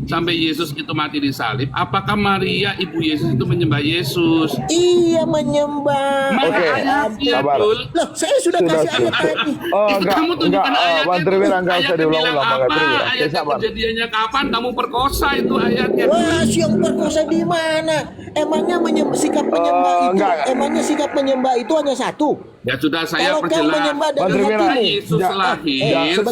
sampai Yesus itu mati di salib, apakah Maria ibu Yesus itu menyembah Yesus? Iya, menyembah. Mana Oke, ayatnya, sabar. Dul? Loh, saya sudah kasih ayat tadi. Oh, Itu enggak, kamu tunjukkan ayatnya. Bang Triwira, enggak usah Ayatnya bilang diulang-ulang, Bang apa? Triwira. Oke, Ayatnya sabar. kejadiannya kapan kamu perkosa itu ayatnya. Wah, siang perkosa di mana? Emangnya sikap menyembah itu, enggak. emangnya sikap menyembah itu hanya satu? Ya sudah saya Kalau kau perjelas. menyembah Bang dari Triwira, Ketika hatimu. Yesus lahir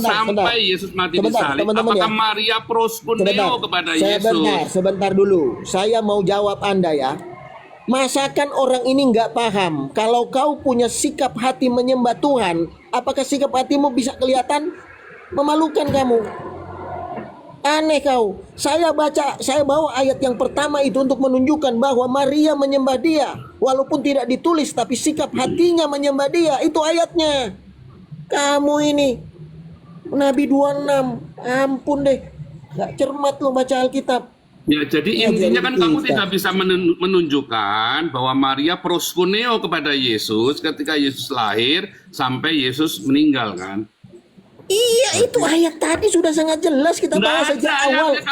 sampai Yesus mati di Sebentar, salib, teman-teman apakah ya. Maria proskuneo kepada Sebentar, Yesus? sebentar dulu. Saya mau jawab Anda ya. Masakan orang ini nggak paham. Kalau kau punya sikap hati menyembah Tuhan, apakah sikap hatimu bisa kelihatan? Memalukan kamu. Aneh kau. Saya bawa ayat yang pertama itu untuk menunjukkan bahwa Maria menyembah Dia, walaupun tidak ditulis, tapi sikap hatinya menyembah Dia. Itu ayatnya. Kamu ini Nabi 26, ampun deh, nggak cermat lo baca Alkitab. Ya, jadi Ya, intinya jadi kan kamu kita. tidak bisa menunjukkan bahwa Maria proskuneo kepada Yesus ketika Yesus lahir sampai Yesus meninggal kan? Iya, itu ayat tadi sudah sangat jelas kita bahas Nggak sejak ada awal. ayatnya,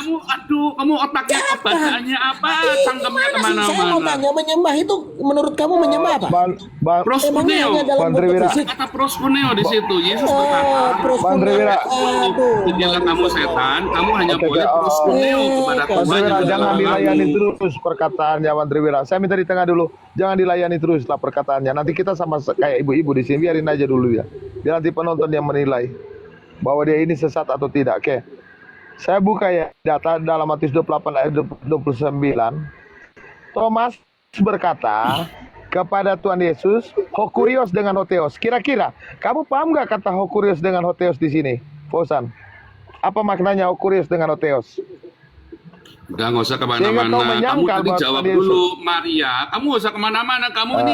kamu otaknya Apa? bacaannya apa? Cangkemnya Gimana sih? Saya mau kemana-mana. tanya, menyembah itu menurut kamu menyembah apa? Bang Emangnya Proskuneo, hanya dalam Bang bentuk Triwira. fisik? kata proskuneo di situ. Yesus berkata, Bang Triwira. Aduh. "Jadilah kamu setan, kamu hanya Oke, boleh proskuneo kepada Bang Tuhan Triwira, yang jangan menciptakan dilayani kamu." terus perkataannya, Bang Triwira. Saya minta di tengah dulu. Jangan dilayani terus lah perkataannya. Nanti kita sama kayak ibu-ibu di sini, biarin aja dulu ya. Biar nanti penonton yang menilai bahwa dia ini sesat atau tidak. Oke. Saya buka ya data dalam Matius 28 ayat 29. Thomas berkata kepada Tuhan Yesus, "Hokurios dengan hoteos." Kira-kira kamu paham nggak kata hokurios dengan hoteos di sini, Fosan? Apa maknanya hokurios dengan hoteos? Udah nggak usah Sehingga kau kemana-mana. Kamu menyangkal tadi bahwa jawab Yesus. dulu, Maria. Kamu nggak usah kemana-mana. Kamu ini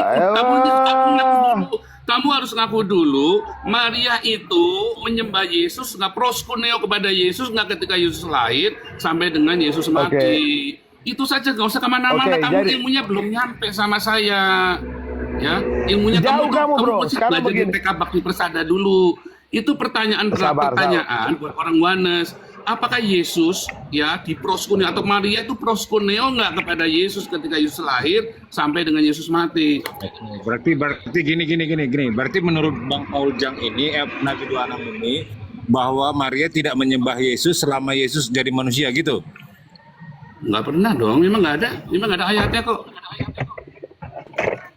kamu harus ngaku dulu. Maria itu menyembah Yesus, nggak proskuneo kepada Yesus, nggak ketika Yesus lahir sampai dengan Yesus mati. Itu saja, nggak usah kemana-mana. Oke, Kamu jadi- ilmunya belum nyampe sama saya. Ya, ilmunya Jauh kamu, bro. mesti Sekarang belajar di begini. TK Bakti Persada dulu. Itu pertanyaan Sabar. buat orang Wanes. Apakah Yesus ya di proskuneo atau Maria itu proskuneo nggak kepada Yesus ketika Yesus lahir sampai dengan Yesus mati? Berarti gini. Berarti menurut Bang Paul-Jang ini, Nabi 26 ini, bahwa Maria tidak menyembah Yesus selama Yesus jadi manusia gitu. Nggak pernah dong, memang nggak ada ayatnya kok.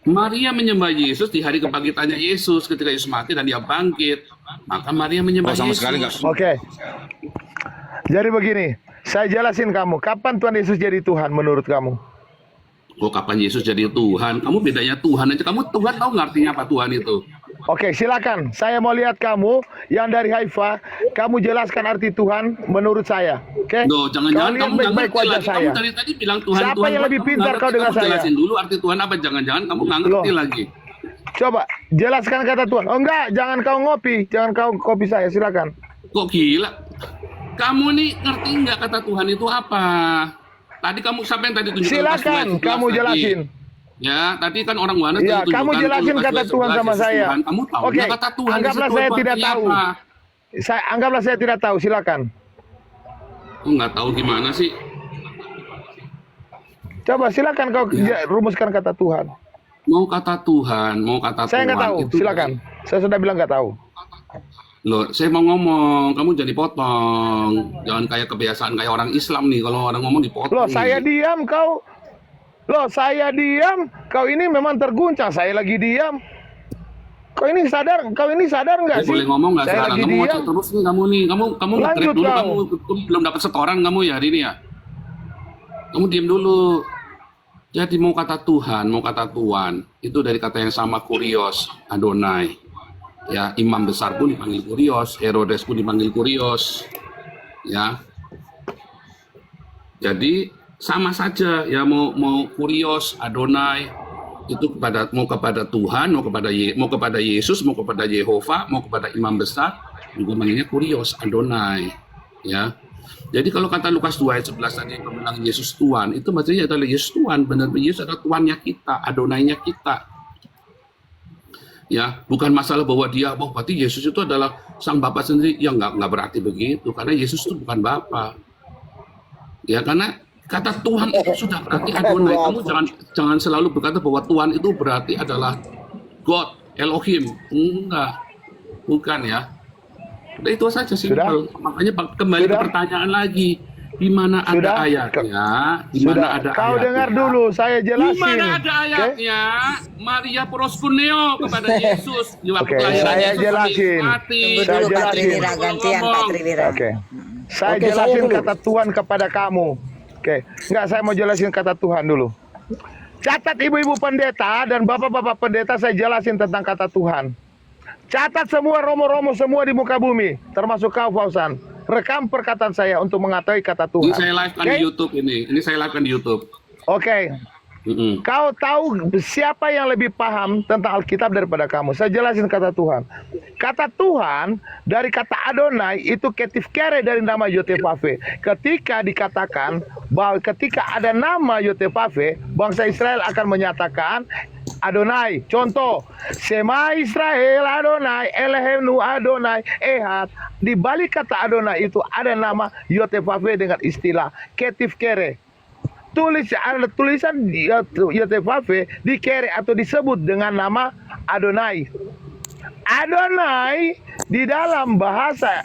Maria menyembah Yesus di hari kebangkitannya Yesus ketika Yesus mati dan dia bangkit. Maka Maria menyembah Oh, sama Yesus. sekali nggak. Oke. Jadi begini, saya jelasin kamu, kapan Tuhan Yesus jadi Tuhan menurut kamu? Kok kapan Yesus jadi Tuhan? Kamu bedanya Tuhan aja. Kamu Tuhan tahu nggak artinya apa Tuhan itu? Oke, silakan. Saya mau lihat kamu yang dari Haifa, kamu jelaskan arti Tuhan menurut saya. Oke? Loh, jangan-jangan lihat kamu nggak baik-baik ngerti wajah lagi. saya. Kamu dari tadi bilang Tuhan. Siapa Tuhan, yang lebih kamu pintar nggak kau ngerti. dengan Kamu saya? jelasin dulu arti Tuhan apa. Jangan-jangan kamu nggak ngerti Loh. lagi. Coba jelaskan kata Tuhan. Oh enggak, jangan kau ngopi, jangan kau kopi saya, silakan. Kok gila? Kamu nih ngerti nggak kata Tuhan itu apa? Tadi kamu siapa yang tadi tunjukkan? Lukas 2 ayat Silakan 11 kamu tadi? jelasin. Ya, tadi kan orang Wanes Ya, tadi kamu tunjukkan jelasin Lukas 2 kata ayat Tuhan 11, sama Yesus saya. Tuhan. Kamu tahu Oke, nggak kata Tuhan di anggaplah situ saya itu tidak artinya tahu. apa? Anggaplah saya tidak tahu, silakan. Kok nggak tahu gimana sih? Coba silakan kau rumuskan kata Tuhan. Mau kata Tuhan, mau kata Saya Tuhan. nggak tahu, itu silakan. Saya sudah bilang nggak tahu. Loh, saya mau ngomong, kamu jadi potong. Jangan kayak kebiasaan kayak orang Islam nih, kalau orang ngomong dipotong. Loh, saya nih. diam kau. Loh, saya diam. Kau ini memang terguncang. Saya lagi diam. Kau ini sadar nggak Saya sih? boleh ngomong nggak Saya sekarang? lagi Kamu diam. ngoceh terus nih kamu nih. Kamu Lanjut nge-grab dulu, kau. kamu belum dapat setoran kamu ya hari ini ya. Kamu diam dulu. Jadi mau kata Tuhan, mau kata Tuhan, itu dari kata yang sama kurios, Adonai. Ya, imam besar pun dipanggil kurios, Herodes pun dipanggil kurios. Ya. Jadi sama saja ya mau kurios, Adonai itu mau kepada Tuhan, mau kepada Yesus, mau kepada Yehova, mau kepada imam besar, juga manggilnya kurios, Adonai. Ya. Jadi kalau kata Lukas 2 ayat 11 tadi yang bilang Yesus Tuhan, itu maksudnya adalah Yesus Tuhan, benar-benar Yesus adalah Tuannya kita, Adonainya kita. Ya, bukan masalah bahwa berarti Yesus itu adalah sang Bapa sendiri. Ya nggak berarti begitu, karena Yesus itu bukan Bapa. Ya karena kata Tuhan itu sudah berarti Adonai. Kamu jangan selalu berkata bahwa Tuhan itu berarti adalah God, Elohim. Enggak, bukan ya. Udah itu saja sih. Sudah? Makanya kembali ke Sudah? pertanyaan lagi. Di mana ada Sudah? ayatnya? Di mana Sudah. ada Kau ayatnya? dengar dulu, saya Di jelasin. mana ada Oke? ayatnya? Maria proskuneo kepada Yesus di waktu Oke, kelahiran saya Yesus jelasin. dinikmati. Tunggu Saya dulu Pak jelasin. Triwira, gantian Pak Triwira. Oke. Saya Oke, jelasin saya dulu. kata Tuhan kepada kamu. Oke. Enggak, saya mau jelasin kata Tuhan dulu. Catat ibu-ibu pendeta dan bapak-bapak pendeta, saya jelasin tentang kata Tuhan. Catat semua romo-romo semua di muka bumi, termasuk kau Fauzan. Rekam perkataan saya untuk mengetahui kata Ini Tuhan. saya live-kan Oke? di YouTube ini. Ini saya live-kan di YouTube. Oke. Mm-mm. Kau tahu siapa yang lebih paham tentang Alkitab daripada kamu? Saya jelasin kata Tuhan. Kata Tuhan dari kata Adonai itu ketif kere dari nama Yotevave. Ketika dikatakan bahwa ketika ada nama Yotevave, bangsa Israel akan menyatakan Adonai. Contoh, Sema Israel Adonai, Elohimnu Adonai, Ehad. Di balik kata Adonai itu ada nama Yotevave dengan istilah ketif kere. Ada tulisan Yotevave dikere atau disebut dengan nama Adonai. Adonai di dalam bahasa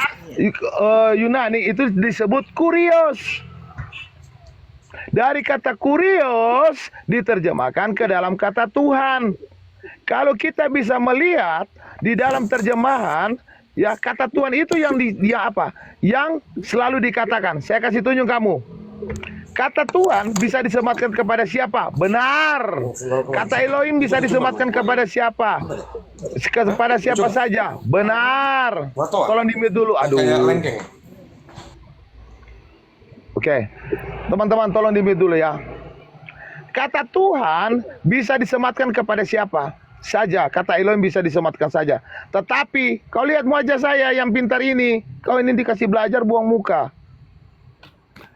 Yunani itu disebut kurios. Dari kata kurios diterjemahkan ke dalam kata Tuhan. Kalau kita bisa melihat di dalam terjemahan, ya kata Tuhan itu yang Yang selalu dikatakan. Saya kasih tunjuk kamu. Kata Tuhan bisa disematkan kepada siapa? Benar. Kata Elohim bisa disematkan kepada siapa? Kepada siapa saja? Benar. Tolong di-mute dulu. Aduh. Oke. Teman-teman tolong di-mute dulu ya. Kata Tuhan bisa disematkan kepada siapa saja. Kata Elohim bisa disematkan saja. Tetapi kau lihat wajah saya yang pintar ini. Kau ini dikasih belajar buang muka.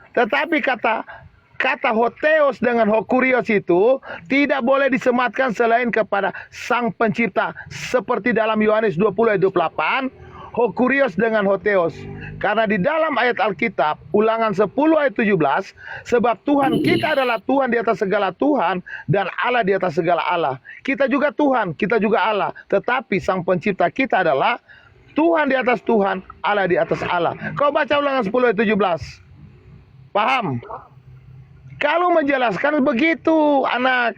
Tetapi kata hoteos dengan hokurios itu tidak boleh disematkan selain kepada Sang Pencipta. Seperti dalam Yohanes 20 ayat 28, hokurios dengan hoteos. Karena di dalam ayat Alkitab, Ulangan 10 ayat 17, sebab Tuhan kita adalah Tuhan di atas segala Tuhan dan Allah di atas segala Allah. Kita juga Tuhan, kita juga Allah. Tetapi Sang Pencipta kita adalah Tuhan di atas Tuhan, Allah di atas Allah. Kau baca Ulangan 10 ayat 17. Paham? Kalau menjelaskan begitu, anak.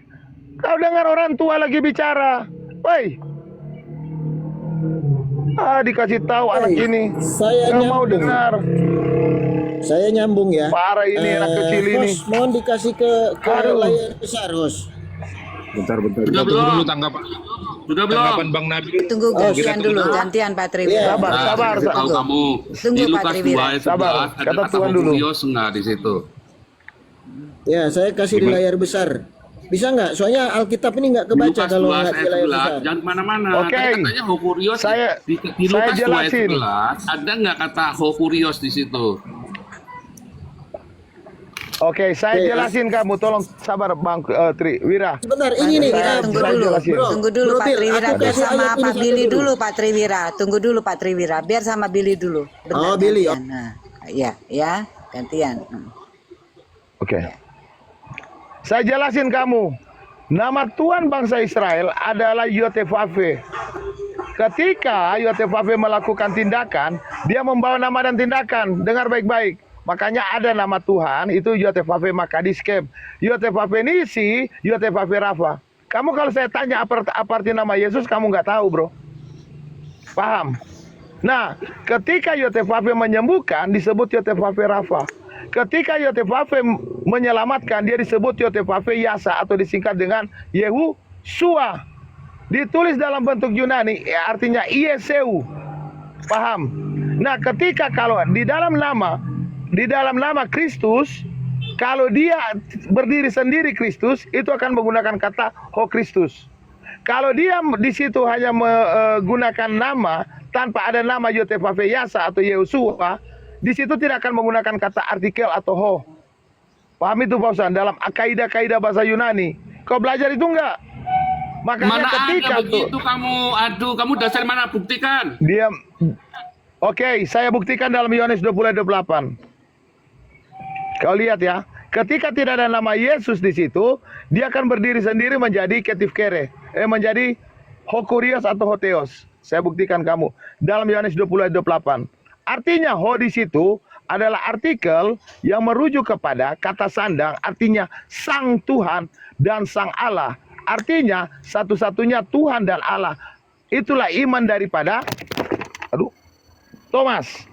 Kau dengar orang tua lagi bicara. Woi. Dikasih tahu anak ini. Saya Nggak mau nyambung. dengar. Saya nyambung ya. Parah ini anak kecil ini. Host, mohon dikasih ke Aduh. layar besar, host. Bentar. Sudah Tunggu belum? dulu tanggapan Belum? Bang Nabi. Tunggu gantian dulu, gantian Pak Triwira. Sabar, Nah, sabar. kasih tahu kamu. Tunggu, Di Pak Lukas Triwira. 2 ayat Sabar, 11 ada kata kata Tuhan dulu. hokurios enggak di situ. Ya, saya kasih di layar besar. Bisa nggak? Soalnya Alkitab ini nggak Di kebaca Lukas kalau 2 nggak di ayat layar 11 besar. jangan kemana-mana. Oke. Tadi katanya hokurios Saya- di saya Lukas 2 ayat jelasin. 11 ada nggak kata hokurios di situ? Oke, saya Oke, jelasin kamu. Tolong sabar Bang Triwira. Sebentar, ini nih. Saya- Tunggu saya dulu, jelasin. tunggu dulu Bro Pak Til, Triwira, aku biar kasih sama ayat ini Pak satu Billy dulu. dulu Pak Triwira. Tunggu dulu Pak Triwira, biar sama Billy dulu. Oh, Billy, gantian. Nah, ya, gantian. Oke. Saya jelasin kamu. Nama Tuhan bangsa Israel adalah Yotevave. Ketika Yotevave melakukan tindakan, dia membawa nama dan tindakan. Dengar baik-baik. Makanya ada nama Tuhan, itu Yotevave Makadiskem. Yotevave Nisi, Yotevave Rafa. Kamu kalau saya tanya apa arti nama Yesus, kamu nggak tahu, bro. Paham? Nah, ketika Yotevave menyembuhkan, disebut Yotevave Rafa. Ketika Yotevave menyelamatkan, dia disebut Yotevave Yasa atau disingkat dengan Yehusua. Ditulis dalam bentuk Yunani, artinya Ieseu. Paham? Nah, ketika kalau di dalam nama Kristus, kalau dia berdiri sendiri Kristus, itu akan menggunakan kata Ho Kristus. Kalau dia di situ hanya menggunakan nama tanpa ada nama Yotevave Yasa atau Yehusua, di situ tidak akan menggunakan kata artikel atau ho. Paham itu Fauzan? Dalam kaidah-kaidah bahasa Yunani. Kau belajar itu enggak? Makanya Mana ketika ada begitu kamu? Aduh, kamu dasar mana? Buktikan. dia Oke, saya buktikan dalam Yohanes 20 ayat 28. Kau lihat ya, ketika tidak ada nama Yesus di situ, dia akan berdiri sendiri menjadi ketif kere, menjadi hokurios atau hoteos. Saya buktikan kamu dalam Yohanes 20 ayat 28. Artinya ho di situ adalah artikel yang merujuk kepada kata sandang, artinya sang Tuhan dan sang Allah. Artinya satu-satunya Tuhan dan Allah. Itulah iman daripada Thomas.